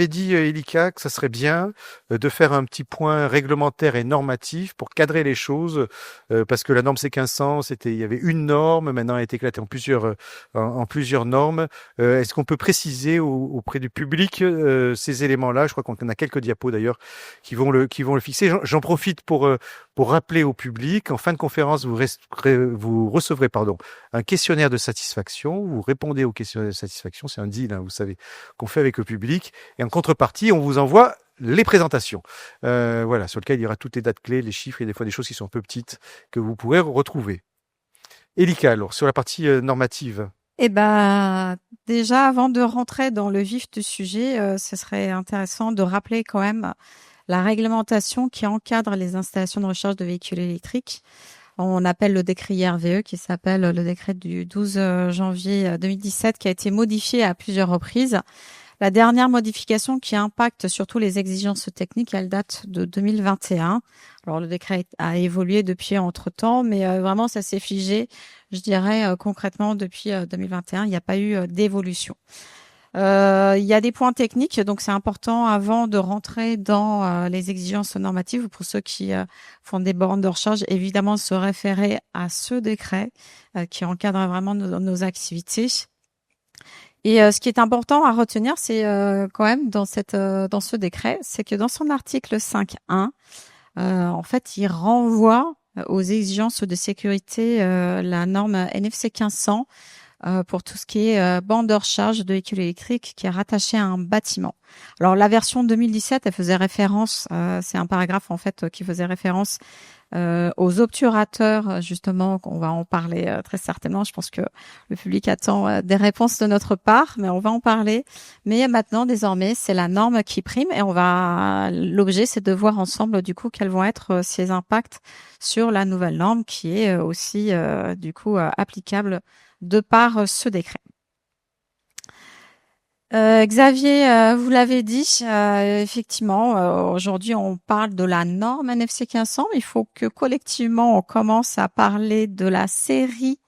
m'avait dit, Elika, que ça serait bien de faire un petit point réglementaire et normatif pour cadrer les choses, parce que la norme C1500, il y avait une norme, maintenant elle est éclatée en plusieurs normes. Est-ce qu'on peut préciser auprès du public ces éléments-là? Je crois qu'on a quelques diapos d'ailleurs qui vont le fixer. J'en profite pour rappeler au public, en fin de conférence, vous recevrez un questionnaire de satisfaction. Vous répondez au questionnaire de satisfaction. C'est un deal, hein, vous savez, qu'on fait avec le public. Et en contrepartie, on vous envoie les présentations, voilà, sur lequel il y aura toutes les dates clés, les chiffres et des fois des choses qui sont un peu petites que vous pourrez retrouver. Elika, alors, sur la partie normative. Eh ben, déjà, avant de rentrer dans le vif du sujet, ce serait intéressant de rappeler quand même la réglementation qui encadre les installations de recharge de véhicules électriques. On appelle le décret IRVE, qui s'appelle le décret du 12 janvier 2017, qui a été modifié à plusieurs reprises. La dernière modification qui impacte surtout les exigences techniques, elle date de 2021. Alors, le décret a évolué depuis entre-temps, mais vraiment, ça s'est figé, je dirais, concrètement, depuis 2021. Il n'y a pas eu d'évolution. Il y a des points techniques, donc c'est important avant de rentrer dans les exigences normatives pour ceux qui font des bornes de recharge, évidemment se référer à ce décret qui encadre vraiment nos activités. Et ce qui est important à retenir, c'est quand même dans ce décret, c'est que dans son article 5.1, en fait, il renvoie aux exigences de sécurité la norme NFC 1500 pour tout ce qui est bande de recharge de véhicules électriques qui est rattachée à un bâtiment. Alors la version 2017, elle faisait référence, c'est un paragraphe en fait qui faisait référence aux obturateurs, justement, on va en parler très certainement. Je pense que le public attend des réponses de notre part, mais on va en parler. Mais maintenant, désormais, c'est la norme qui prime et l'objet, c'est de voir ensemble, du coup, quels vont être ces impacts sur la nouvelle norme qui est aussi, du coup, applicable de par ce décret. Xavier, vous l'avez dit, effectivement, aujourd'hui on parle de la norme NFC 1500. Il faut que collectivement on commence à parler de la série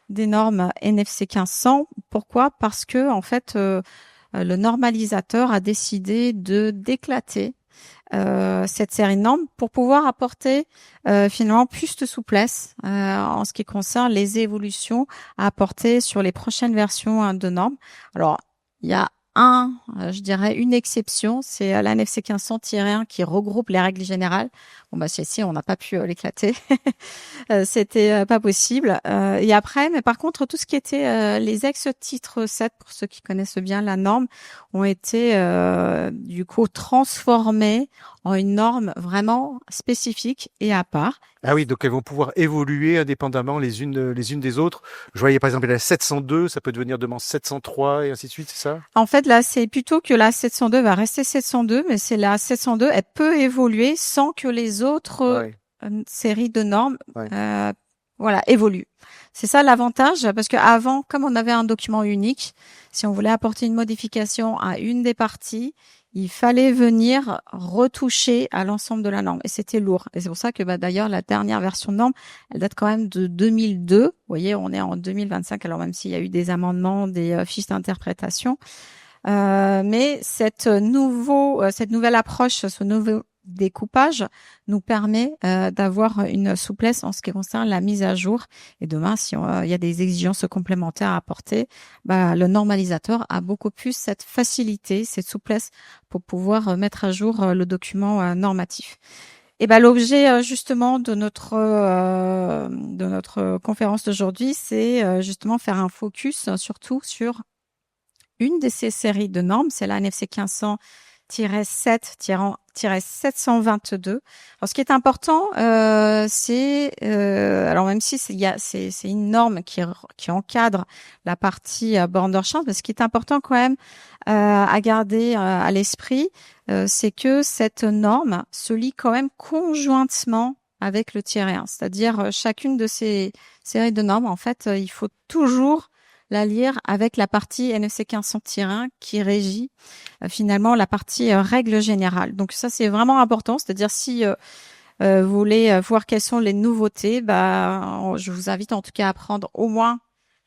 des normes NFC 1500. Pourquoi? Parce que en fait, le normalisateur a décidé de d'éclater cette série de normes pour pouvoir apporter finalement plus de souplesse en ce qui concerne les évolutions à apporter sur les prochaines versions de normes. Alors, il y a je dirais une exception, c'est la NFC 1500-1 qui regroupe les règles générales. Bon, bah, celle-ci, on n'a pas pu l'éclater. C'était pas possible. Et après, mais par contre, tout ce qui était les ex-titres 7, pour ceux qui connaissent bien la norme, ont été du coup transformés en une norme vraiment spécifique et à part. Ah oui, donc elles vont pouvoir évoluer indépendamment les unes des autres. Je voyais par exemple la 702, ça peut devenir demain 703 et ainsi de suite, c'est ça? En fait, là, c'est plutôt que la 702 va rester 702, mais c'est la 702, elle peut évoluer sans que les autres séries de normes évoluent. C'est ça l'avantage, parce que avant, comme on avait un document unique, si on voulait apporter une modification à une des parties, il fallait venir retoucher à l'ensemble de la norme et c'était lourd. Et c'est pour ça que d'ailleurs la dernière version de norme, elle date quand même de 2002. Vous voyez, on est en 2025. Alors même s'il y a eu des amendements, des fiches d'interprétation, mais cette nouvelle approche, ce nouveau découpage nous permet d'avoir une souplesse en ce qui concerne la mise à jour. Et demain, si il y a des exigences complémentaires à apporter, le normalisateur a beaucoup plus cette facilité, cette souplesse pour pouvoir mettre à jour le document normatif. Et l'objet justement de notre conférence d'aujourd'hui, c'est justement faire un focus surtout sur une de ces séries de normes, c'est la NFC 1500-7-722. Alors, ce qui est important, c'est alors même si c'est une norme qui encadre la partie borne recharge, mais ce qui est important quand même à garder à l'esprit, c'est que cette norme se lie quand même conjointement avec le tiret 1. C'est-à-dire chacune de ces séries de normes, en fait, il faut toujours la lire avec la partie NFC 1500-1 qui régit finalement la partie règle générale. Donc ça, c'est vraiment important. C'est-à-dire si vous voulez voir quelles sont les nouveautés, je vous invite en tout cas à prendre au moins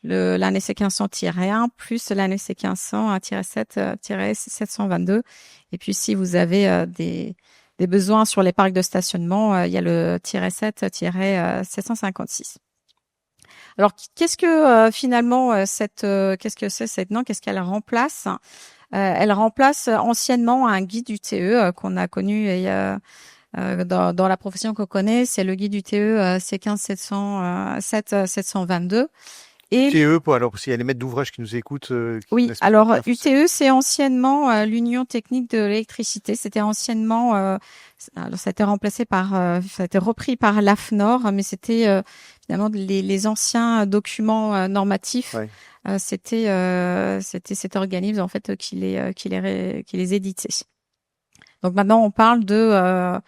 l'ANSC 1500-1 plus l'ANSC 1500-7-722. Et puis, si vous avez des besoins sur les parcs de stationnement, il y a le -7-756. Alors, qu'est-ce que finalement qu'est-ce que c'est cette norme? Qu'est-ce qu'elle remplace? Elle remplace anciennement un guide UTE qu'on a connu dans la profession qu'on connaît, c'est le guide UTE C15-722. Et UTE, alors s'il y a les maîtres d'ouvrage qui nous écoutent. Oui, alors UTE, c'est anciennement l'Union technique de l'électricité. C'était anciennement, alors ça a été remplacé ça a été repris par l'AFNOR, mais c'était finalement les anciens documents normatifs. Ouais. C'était cet organisme en fait qui les éditait. Donc maintenant on parle de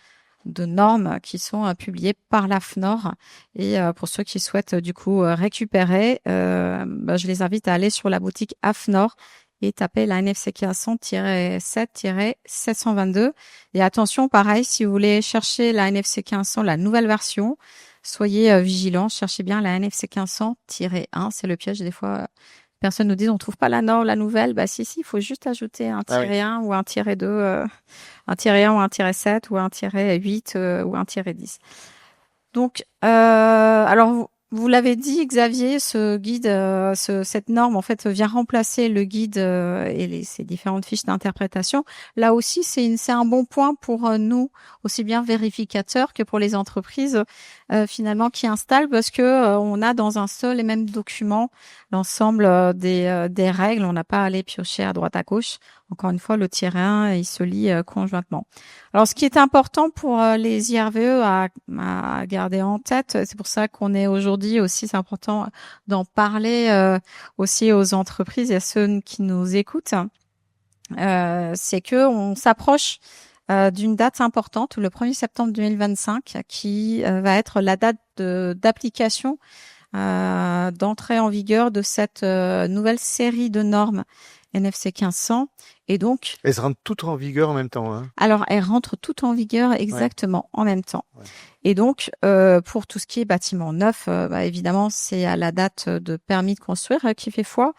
normes qui sont publiées par l'AFNOR et pour ceux qui souhaitent du coup récupérer, je les invite à aller sur la boutique AFNOR et taper la NFC 1500-7-722. Et attention, pareil, si vous voulez chercher la NFC 1500, la nouvelle version, soyez vigilants, cherchez bien la NFC 1500-1, c'est le piège des fois. Personne nous dit on trouve pas la norme, la nouvelle. Bah si, il faut juste ajouter un -1 ou un -2, un -1 ou un -7 ou un -8 ou un -10. Donc, alors vous l'avez dit, Xavier, ce guide, cette norme en fait vient remplacer le guide et ses différentes fiches d'interprétation. Là aussi, c'est un bon point pour nous, aussi bien vérificateurs que pour les entreprises finalement qui installent, parce que on a dans un seul et même document l'ensemble des règles. On n'a pas à aller piocher à droite à gauche. Encore une fois, le -1, il se lit conjointement. Alors, ce qui est important pour les IRVE à garder en tête, c'est pour ça qu'on est aujourd'hui aussi, c'est important d'en parler aussi aux entreprises et à ceux qui nous écoutent, c'est que on s'approche d'une date importante, le 1er septembre 2025, qui va être la date d'application d'entrée en vigueur de cette nouvelle série de normes NFC 1500. Et donc, elles rentrent toutes en vigueur en même temps. Hein. Alors, elles rentrent toutes en vigueur exactement en même temps. Ouais. Et donc, pour tout ce qui est bâtiment neuf, évidemment, c'est à la date de permis de construire qui fait foi.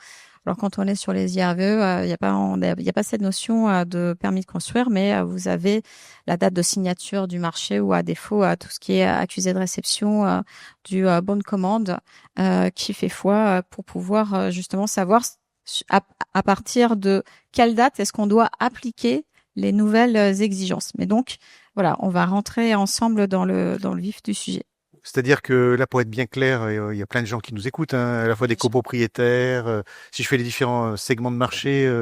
Alors, quand on est sur les IRVE, il n'y a pas cette notion de permis de construire, mais vous avez la date de signature du marché ou à défaut tout ce qui est accusé de réception du bon de commande qui fait foi pour pouvoir justement savoir à partir de quelle date est-ce qu'on doit appliquer les nouvelles exigences. Mais donc, voilà, on va rentrer ensemble dans le vif du sujet. C'est-à-dire que là, pour être bien clair, il y a plein de gens qui nous écoutent, hein, à la fois des copropriétaires, si je fais les différents segments de marché,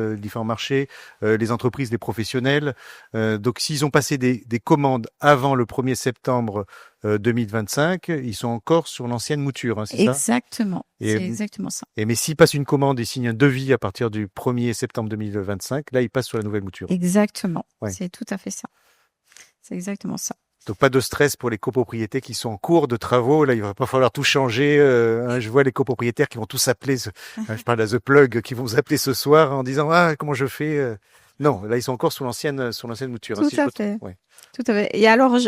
les entreprises, les professionnels. Donc, s'ils ont passé des commandes avant le 1er septembre 2025, ils sont encore sur l'ancienne mouture, hein, c'est ça ? Exactement, c'est exactement ça. Mais s'ils passent une commande et signent un devis à partir du 1er septembre 2025, là, ils passent sur la nouvelle mouture. Exactement, c'est tout à fait ça. C'est exactement ça. Donc pas de stress pour les copropriétés qui sont en cours de travaux. Là, il va pas falloir tout changer. Je vois les copropriétaires qui vont tous appeler. Je parle à The Plug, qui vont vous appeler ce soir en disant comment je fais. Non, là ils sont encore sur l'ancienne mouture. Tout à fait. Ouais. Tout à fait. Et alors,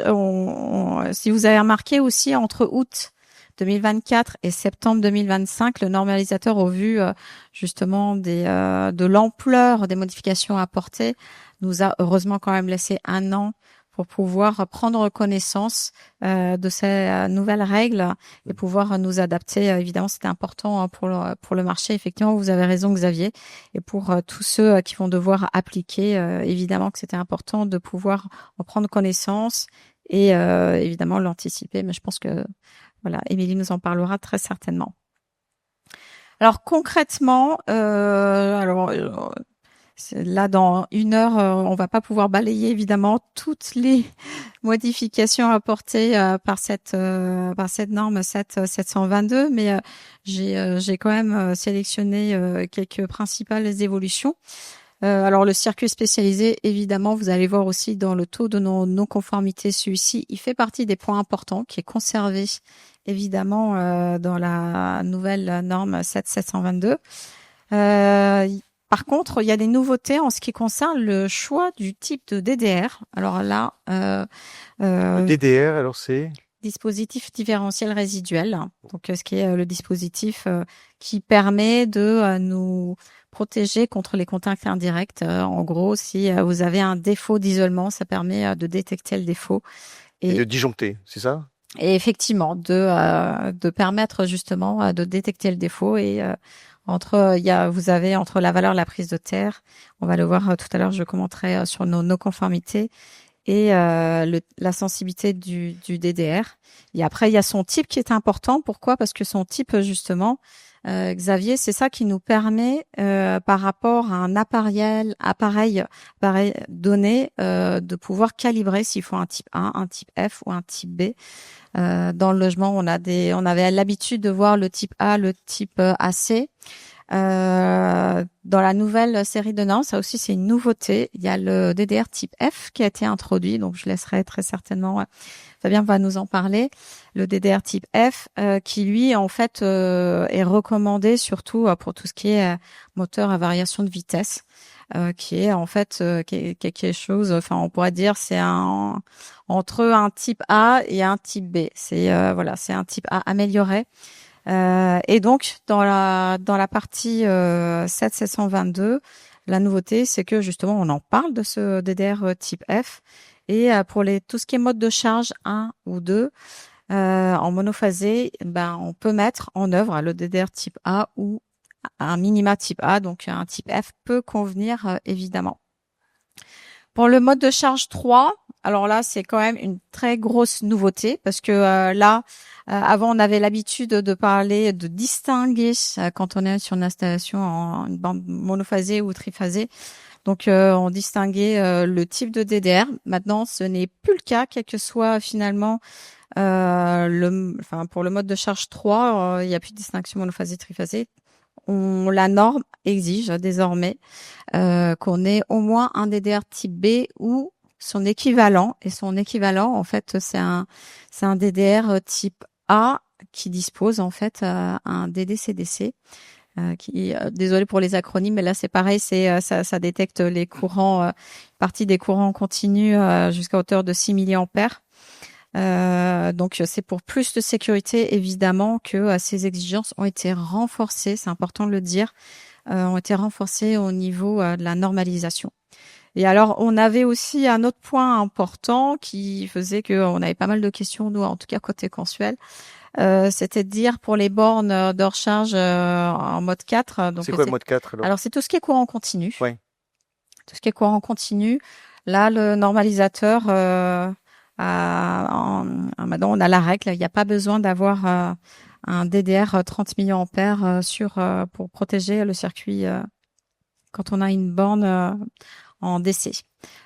si vous avez remarqué aussi entre août 2024 et septembre 2025, le normalisateur, au vu justement de l'ampleur des modifications apportées, nous a heureusement quand même laissé un an pour pouvoir prendre connaissance de ces nouvelles règles et pouvoir nous adapter. Évidemment, c'était important pour le marché. Effectivement, vous avez raison, Xavier. Et pour tous ceux qui vont devoir appliquer, évidemment que c'était important de pouvoir en prendre connaissance et évidemment l'anticiper. Mais je pense que voilà, Émilie nous en parlera très certainement. Alors concrètement, là, dans une heure, on va pas pouvoir balayer évidemment toutes les modifications apportées par cette norme 722, mais j'ai quand même sélectionné quelques principales évolutions. Alors le circuit spécialisé, évidemment, vous allez voir aussi dans le taux de non-conformité, celui-ci, il fait partie des points importants qui est conservé évidemment dans la nouvelle norme 7722. Par contre, il y a des nouveautés en ce qui concerne le choix du type de DDR. Alors là, le DDR, alors c'est dispositif différentiel résiduel. Donc, ce qui est le dispositif qui permet de nous protéger contre les contacts indirects. En gros, si vous avez un défaut d'isolement, ça permet de détecter le défaut et de disjoncter, c'est ça? Et effectivement, de permettre justement de détecter le défaut et vous avez entre la valeur et la prise de terre, on va le voir tout à l'heure, je commenterai sur nos conformités et la sensibilité du DDR. Et après, il y a son type qui est important. Pourquoi? Parce que son type, justement, Xavier, c'est ça qui nous permet, par rapport à un appareil donné, de pouvoir calibrer s'il faut un type A, un type F ou un type B. Dans le logement, on avait l'habitude de voir le type A, le type AC. Dans la nouvelle série de normes, ça aussi c'est une nouveauté. Il y a le DDR type F qui a été introduit, donc je laisserai très certainement Fabien va nous en parler. Le DDR type F qui lui en fait est recommandé surtout pour tout ce qui est moteur à variation de vitesse. Qui est en fait quelque chose, enfin on pourrait dire c'est entre un type A et un type B. C'est c'est un type A amélioré. Et donc dans la partie 7722, la nouveauté c'est que justement on en parle de ce DDR type F et pour tout ce qui est mode de charge 1 ou 2 en monophasé, on peut mettre en œuvre le DDR type A ou un minima type A, donc un type F peut convenir évidemment. Pour le mode de charge 3, alors là c'est quand même une très grosse nouveauté parce que avant on avait l'habitude de parler, de distinguer quand on est sur une installation en une bande monophasée ou triphasée. Donc on distinguait le type de DDR. Maintenant ce n'est plus le cas, quel que soit finalement pour le mode de charge 3, il n'y a plus de distinction monophasée triphasée. La norme exige désormais qu'on ait au moins un DDR type B ou son équivalent. Et son équivalent, en fait, c'est un DDR type A qui dispose en fait un DDCDC. Désolé pour les acronymes, mais là c'est pareil, ça détecte les courants, partie des courants continus jusqu'à hauteur de 6 milliampères. Donc c'est pour plus de sécurité évidemment que ces exigences ont été renforcées, c'est important de le dire, ont été renforcées au niveau de la normalisation. Et alors on avait aussi un autre point important qui faisait qu'on avait pas mal de questions, nous en tout cas côté Consuel, c'était de dire pour les bornes de recharge en mode 4. Donc c'est quoi le mode 4 alors c'est tout ce qui est courant continu. Ouais. Tout ce qui est courant continu. Là le normalisateur maintenant on a la règle, il n'y a pas besoin d'avoir un DDR 30 milliampères pour protéger le circuit quand on a une borne en DC.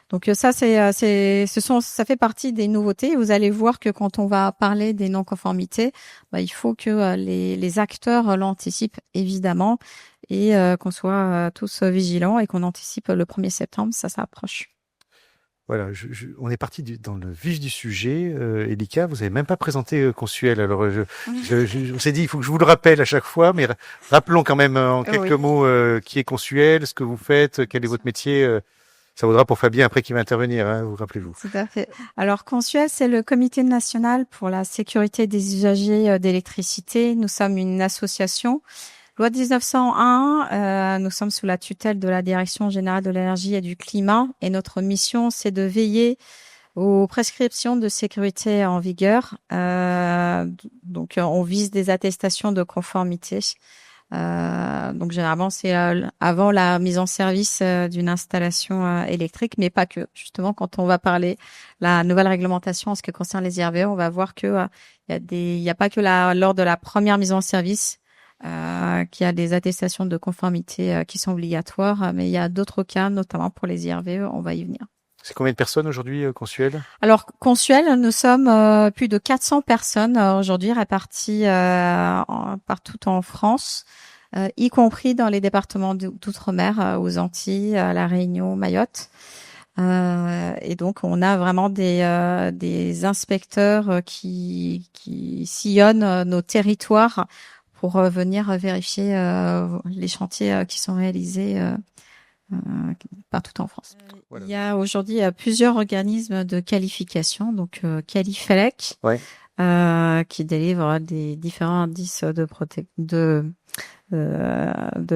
Donc ça ça fait partie des nouveautés. Vous allez voir que quand on va parler des non-conformités, il faut que les acteurs l'anticipent évidemment et qu'on soit tous vigilants et qu'on anticipe le 1er septembre, ça approche. Voilà, on est parti dans le vif du sujet. Elika, vous avez même pas présenté Consuel. Alors, on s'est dit, il faut que je vous le rappelle à chaque fois, mais rappelons quand même en quelques mots qui est Consuel, ce que vous faites, quel est votre métier. Ça vaudra pour Fabien après qui va intervenir, hein, vous rappelez-vous. Tout à fait. Alors, Consuel, c'est le Comité national pour la sécurité des usagers d'électricité. Nous sommes une association. Loi 1901, nous sommes sous la tutelle de la Direction générale de l'énergie et du climat et notre mission, c'est de veiller aux prescriptions de sécurité en vigueur. Donc, on vise des attestations de conformité. Donc, généralement, c'est avant la mise en service d'une installation électrique, mais pas que. Justement, quand on va parler la nouvelle réglementation en ce qui concerne les IRV, on va voir que il y a pas que lors de la première mise en service qu'il y a des attestations de conformité qui sont obligatoires, mais il y a d'autres cas, notamment pour les IRV, on va y venir. C'est combien de personnes aujourd'hui, Consuel? Alors, Consuel, nous sommes plus de 400 personnes aujourd'hui réparties partout en France, y compris dans les départements d'outre-mer, aux Antilles, à La Réunion, Mayotte. Et donc, on a vraiment des inspecteurs qui sillonnent nos territoires pour venir vérifier les chantiers qui sont réalisés partout en France. Voilà. Il y a aujourd'hui plusieurs organismes de qualification, donc Qualifelec, qui délivre des différents indices de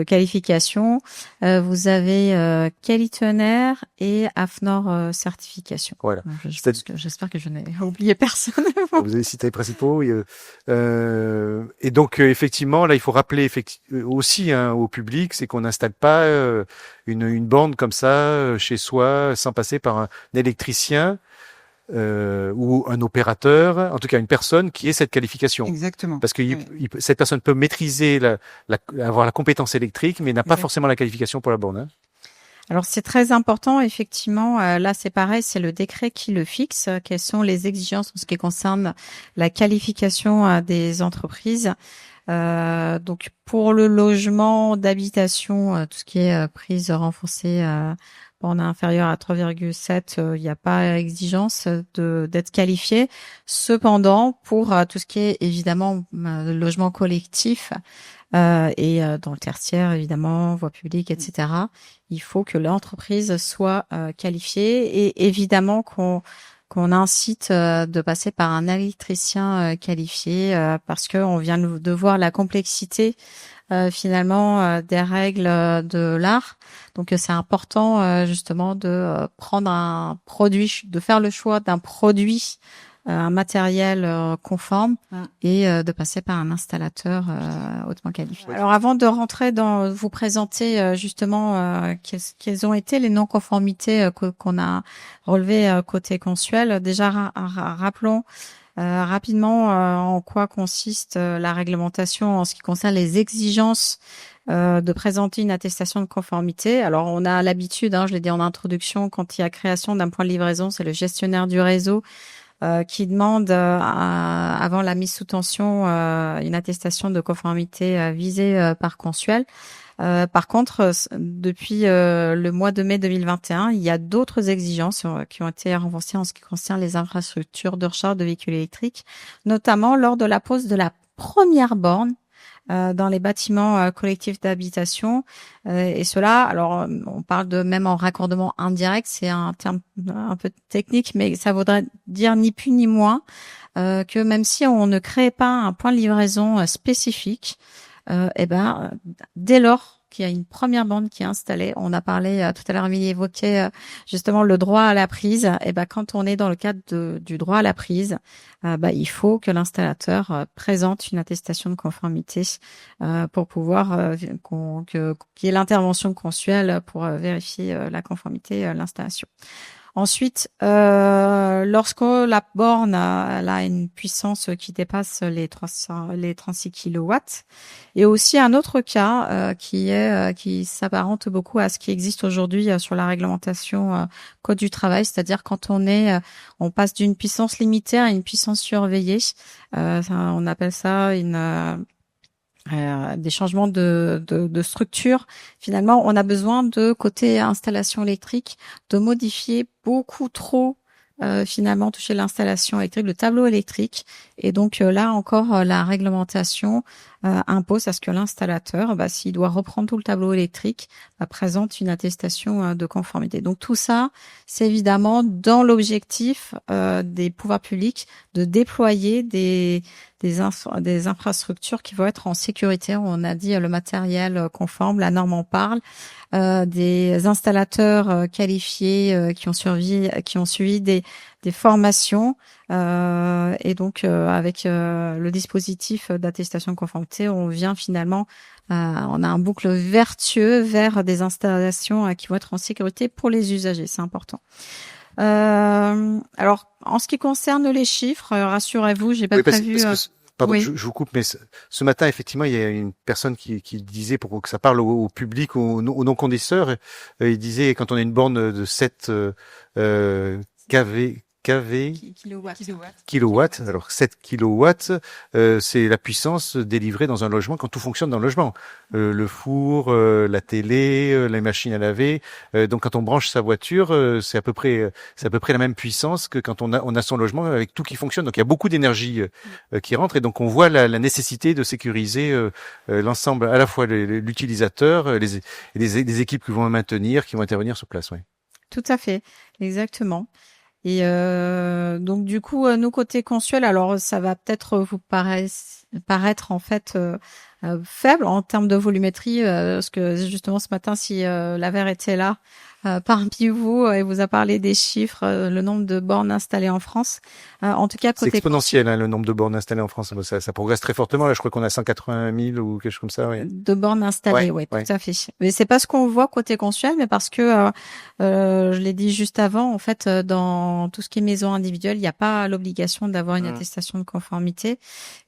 qualification. Vous avez Qualitionnaire et AFNOR certification. Voilà. J'espère que je n'ai oublié personne. Vous avez cité les principaux. Et donc effectivement, là, il faut rappeler aussi au public, c'est qu'on n'installe pas une borne comme ça chez soi sans passer par un électricien. Ou un opérateur, en tout cas une personne qui ait cette qualification. Exactement. Parce que cette personne peut maîtriser, avoir la compétence électrique, mais n'a pas forcément la qualification pour la borne. Hein. Alors c'est très important, effectivement. Là, c'est pareil, c'est le décret qui le fixe. Quelles sont les exigences en ce qui concerne la qualification des entreprises? Donc pour le logement d'habitation, tout ce qui est prise renforcée. On est inférieur à 3,7, il n'y a pas exigence d'être qualifié. Cependant, pour tout ce qui est évidemment logement collectif et dans le tertiaire, évidemment, voie publique, etc., il faut que l'entreprise soit qualifiée et évidemment qu'on incite de passer par un électricien qualifié parce que on vient de voir la complexité finalement des règles de l'art. Donc c'est important justement de prendre un produit, de faire le choix d'un produit, un matériel conforme et de passer par un installateur hautement qualifié. Alors avant de rentrer dans vous présenter justement quelles ont été les non-conformités qu'on a relevées côté Consuel, déjà rappelons rapidement en quoi consiste la réglementation en ce qui concerne les exigences de présenter une attestation de conformité. Alors, on a l'habitude, je l'ai dit en introduction, quand il y a création d'un point de livraison, c'est le gestionnaire du réseau qui demande avant la mise sous tension une attestation de conformité visée par Consuel. Par contre, depuis le mois de mai 2021, il y a d'autres exigences qui ont été renforcées en ce qui concerne les infrastructures de recharge de véhicules électriques, notamment lors de la pose de la première borne dans les bâtiments collectifs d'habitation. Et cela, alors on parle de même en raccordement indirect, c'est un terme un peu technique, mais ça voudrait dire ni plus ni moins que même si on ne crée pas un point de livraison spécifique, dès lors qu'il y a une première borne qui est installée, on a parlé tout à l'heure, Amélie évoquait justement le droit à la prise. Quand on est dans le cadre du droit à la prise, il faut que l'installateur présente une attestation de conformité pour pouvoir qu'il y ait l'intervention consuelle pour vérifier la conformité de l'installation. Ensuite, lorsque la borne a une puissance qui dépasse les 36 kilowatts, et aussi un autre cas qui s'apparente beaucoup à ce qui existe aujourd'hui sur la réglementation Code du travail, c'est-à-dire quand on passe d'une puissance limitée à une puissance surveillée, on appelle ça des changements de structure. Finalement, on a besoin de, côté installation électrique, de modifier beaucoup trop finalement toucher l'installation électrique, le tableau électrique. Et donc là encore, la réglementation impose à ce que l'installateur, s'il doit reprendre tout le tableau électrique, présente une attestation de conformité. Donc tout ça, c'est évidemment dans l'objectif des pouvoirs publics de déployer des infrastructures qui vont être en sécurité. On a dit le matériel conforme, la norme en parle, des installateurs qualifiés qui ont suivi des formations et donc avec le dispositif d'attestation de conformité, on vient finalement on a un boucle vertueux vers des installations qui vont être en sécurité pour les usagers, c'est important. Alors en ce qui concerne les chiffres, rassurez-vous, j'ai pas prévu Pardon, je vous coupe, mais ce matin, effectivement, il y a une personne qui disait, pour que ça parle au public, aux non-condenseurs, il disait, quand on a une borne de 7 kilowatts, alors 7 kilowatts, c'est la puissance délivrée dans un logement quand tout fonctionne dans le logement. Le four, la télé, les machines à laver. Donc quand on branche sa voiture, c'est à peu près la même puissance que quand on a son logement avec tout qui fonctionne. Donc il y a beaucoup d'énergie qui rentre et donc on voit la nécessité de sécuriser l'ensemble, à la fois l'utilisateur, les équipes qui vont maintenir, qui vont intervenir sur place. Ouais. Tout à fait, exactement. Et donc du coup, nous côté Consuel, alors ça va peut-être vous paraître en fait faible en termes de volumétrie, parce que justement ce matin, si Laver était là parmi vous et vous a parlé des chiffres, le nombre de bornes installées en France, en tout cas C'est côté exponentiel, hein, le nombre de bornes installées en France. Ça progresse très fortement. Là, je crois qu'on a 180 000 ou quelque chose comme ça. Oui. de bornes installées, Ouais, ouais, ouais. tout à fait. Mais c'est pas ce qu'on voit côté Consuel, mais parce que je l'ai dit juste avant, en fait, dans tout ce qui est maison individuelle, il n'y a pas l'obligation d'avoir une Mm. attestation de conformité,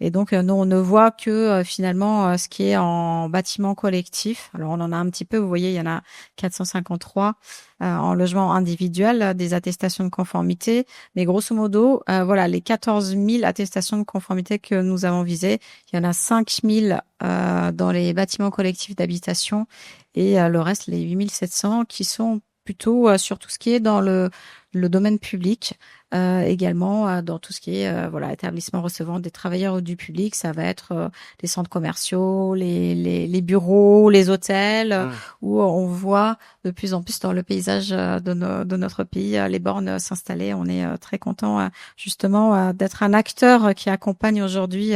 et donc nous on ne voit que finalement ce qui est en bâtiment collectif. Alors on en a un petit peu, vous voyez, il y en a 453 en logement individuel, des attestations de conformité, mais grosso modo, voilà, les 14 000 attestations de conformité que nous avons visées, il y en a 5 000 dans les bâtiments collectifs d'habitation et le reste, les 8 700 qui sont plutôt sur tout ce qui est dans le domaine public, également dans tout ce qui est voilà, établissement recevant des travailleurs du public. Ça va être les centres commerciaux, les bureaux, les hôtels, Mm. où on voit de plus en plus dans le paysage de notre pays les bornes s'installer. On est très content justement d'être un acteur qui accompagne aujourd'hui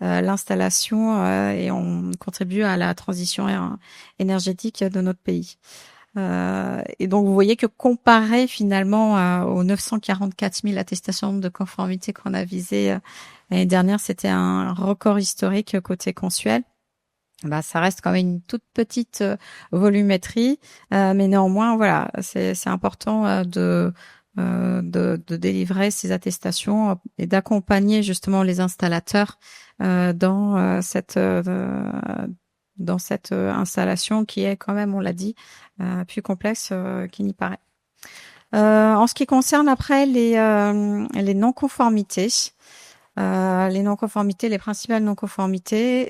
l'installation et on contribue à la transition énergétique de notre pays. Et donc, vous voyez que comparé finalement aux 944 000 attestations de conformité qu'on a visées l'année dernière, c'était un record historique côté Consuel. Bah, ça reste quand même une toute petite volumétrie, mais néanmoins, voilà, c'est important de délivrer ces attestations et d'accompagner justement les installateurs dans cette installation qui est quand même, on l'a dit, plus complexe qu'il n'y paraît. En ce qui concerne après les non-conformités, les principales non-conformités,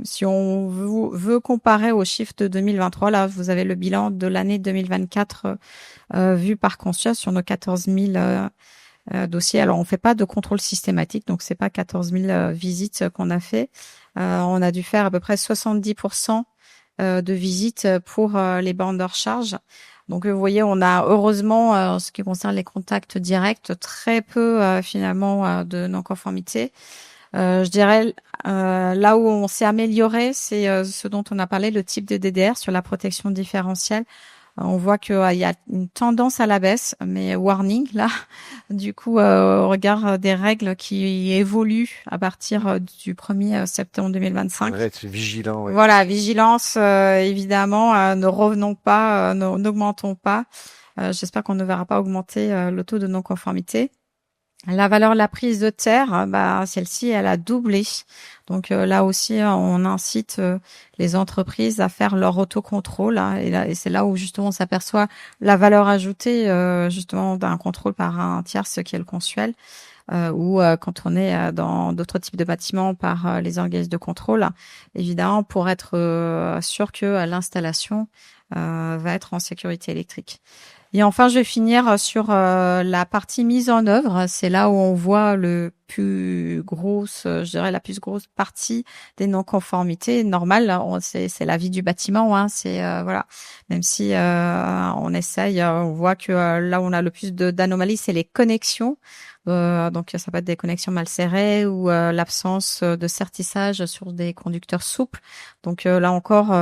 si on veut comparer aux chiffres de 2023, là, vous avez le bilan de l'année 2024 vu par Consuel sur nos 14 000 dossiers. Alors, on fait pas de contrôle systématique, donc c'est pas 14 000 visites qu'on a fait. On a dû faire à peu près 70% de visites pour les bornes de recharge. Donc, vous voyez, on a heureusement, en ce qui concerne les contacts directs, très peu finalement de non-conformité. Je dirais là où on s'est amélioré, c'est ce dont on a parlé, le type de DDR sur la protection différentielle. On voit qu'il y a une tendance à la baisse, mais warning là, du coup, au regard des règles qui évoluent à partir du 1er septembre 2025. Faudrait être vigilant. Ouais. Voilà, vigilance, évidemment, ne revenons pas, n'augmentons pas. J'espère qu'on ne verra pas augmenter le taux de non-conformité. La valeur de la prise de terre, bah, celle-ci, elle a doublé. Donc là aussi, on incite les entreprises à faire leur autocontrôle. Hein, et c'est là où justement on s'aperçoit la valeur ajoutée justement d'un contrôle par un tiers, ce qui est le Consuel. Ou quand on est dans d'autres types de bâtiments par les organismes de contrôle, évidemment pour être sûr que l'installation va être en sécurité électrique. Et enfin, je vais finir sur la partie mise en œuvre. C'est là où on voit je dirais la plus grosse partie des non-conformités. Normal, c'est la vie du bâtiment. Hein, c'est voilà. Même si on essaye, on voit que là où on a le plus d'anomalies, c'est les connexions. Donc ça peut être des connexions mal serrées ou l'absence de sertissage sur des conducteurs souples. Donc là encore.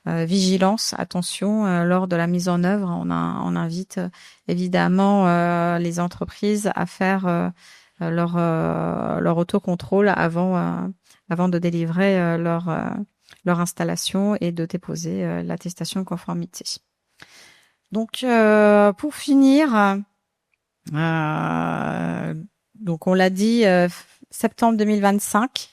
Vigilance, attention lors de la mise en œuvre. On invite évidemment les entreprises à faire leur autocontrôle avant de délivrer leur installation et de déposer l'attestation de conformité. Donc pour finir, donc on l'a dit, septembre 2025.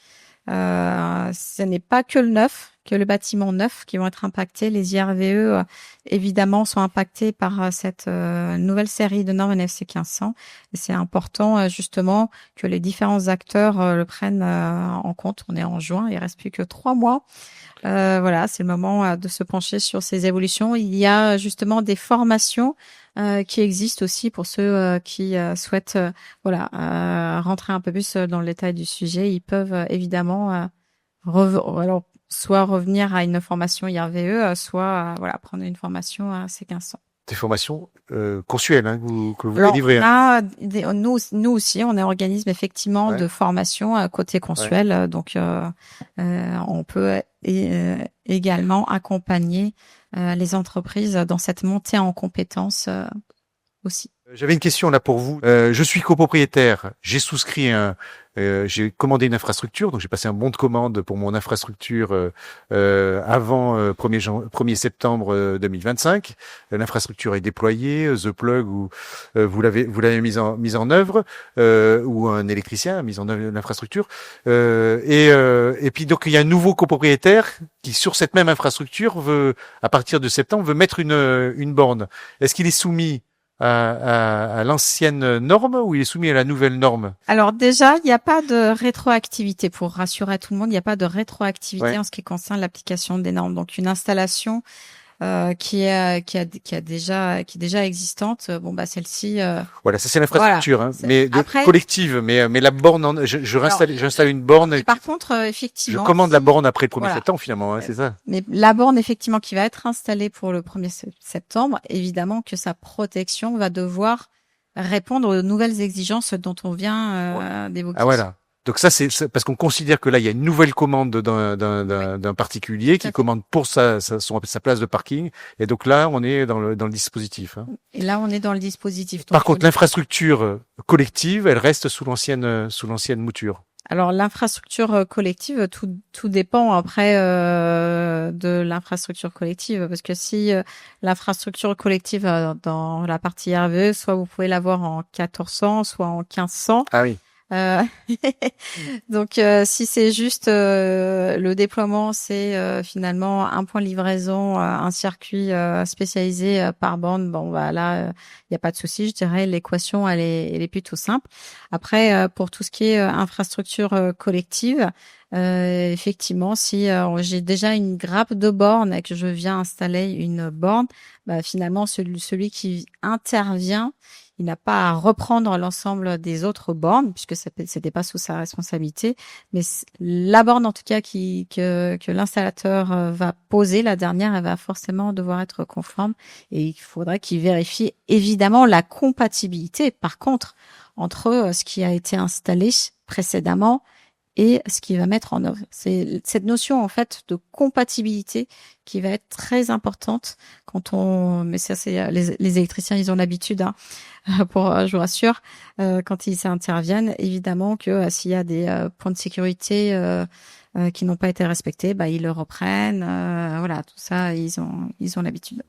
Ce n'est pas que le neuf, que le bâtiment neuf qui vont être impactés. Les IRVE, évidemment, sont impactés par cette nouvelle série de normes NFC 1500. Et c'est important, justement, que les différents acteurs le prennent en compte. On est en juin, il reste plus que 3 mois. Voilà, c'est le moment de se pencher sur ces évolutions. Il y a justement des formations qui existent aussi pour ceux qui souhaitent rentrer un peu plus dans le détail du sujet. Ils peuvent évidemment soit revenir à une formation IRVE, soit prendre une formation C1500. Des formations consuelles que vous Alors, délivrez. on a nous aussi, on est un organisme effectivement Ouais, de formation côté ouais. consuel, donc on peut également accompagner les entreprises dans cette montée en compétences aussi. J'avais une question là pour vous. Je suis copropriétaire. J'ai souscrit j'ai commandé une infrastructure, donc j'ai passé un bon de commande pour mon infrastructure avant 1er septembre 2025. L'infrastructure est déployée, The Plug ou vous l'avez mise en œuvre ou un électricien a mis en œuvre l'infrastructure. Et puis donc il y a un nouveau copropriétaire qui sur cette même infrastructure veut à partir de septembre veut mettre une borne. Est-ce qu'il est soumis à l'ancienne norme ou il est soumis à la nouvelle norme? Alors déjà, il n'y a pas de rétroactivité pour rassurer tout le monde. Il n'y a pas de rétroactivité Ouais. en ce qui concerne l'application des normes. Donc une installation qui est déjà existante, bon bah celle-ci, Voilà, ça c'est voilà. l'infrastructure, hein, mais Après, collective. Mais la borne, alors, j'installe une borne. par contre, Je effectivement, commande la borne après le 1er voilà. septembre finalement, hein, c'est ça. Mais la borne, effectivement, qui va être installée pour le 1er septembre, évidemment que sa protection va devoir répondre aux nouvelles exigences dont on vient d'évoquer. Ah voilà. Donc ça c'est parce qu'on considère que là il y a une nouvelle commande d'un particulier qui commande pour sa place de parking. Et donc là on est dans le dispositif. Hein. Et là, on est dans le dispositif. Par Donc, contre, l'infrastructure collective, elle reste sous l'ancienne mouture. alors l'infrastructure collective, tout dépend après de l'infrastructure collective, parce que si l'infrastructure collective dans la partie RVE, soit vous pouvez l'avoir en 1400, soit en 1500. Ah oui. Euh, donc si c'est juste le déploiement, c'est finalement un point de livraison, un circuit spécialisé par borne. Bon, bah là, il n'y a pas de souci. Je dirais l'équation, elle est plutôt simple. Après, pour tout ce qui est infrastructure collective, effectivement, si j'ai déjà une grappe de bornes et que je viens installer une borne, bah, finalement, celui qui intervient, il n'a pas à reprendre l'ensemble des autres bornes puisque c'était pas sous sa responsabilité, mais la borne en tout cas que l'installateur va poser, la dernière, elle va forcément devoir être conforme et il faudrait qu'il vérifie évidemment la compatibilité. Par contre, entre ce qui a été installé précédemment et ce qu'il va mettre en œuvre. C'est cette notion en fait de compatibilité qui va être très importante mais ça c'est les électriciens, ils ont l'habitude, hein, je vous rassure, quand ils interviennent, évidemment que s'il y a des points de sécurité qui n'ont pas été respectés, bah ils le reprennent, voilà, tout ça ils ont l'habitude.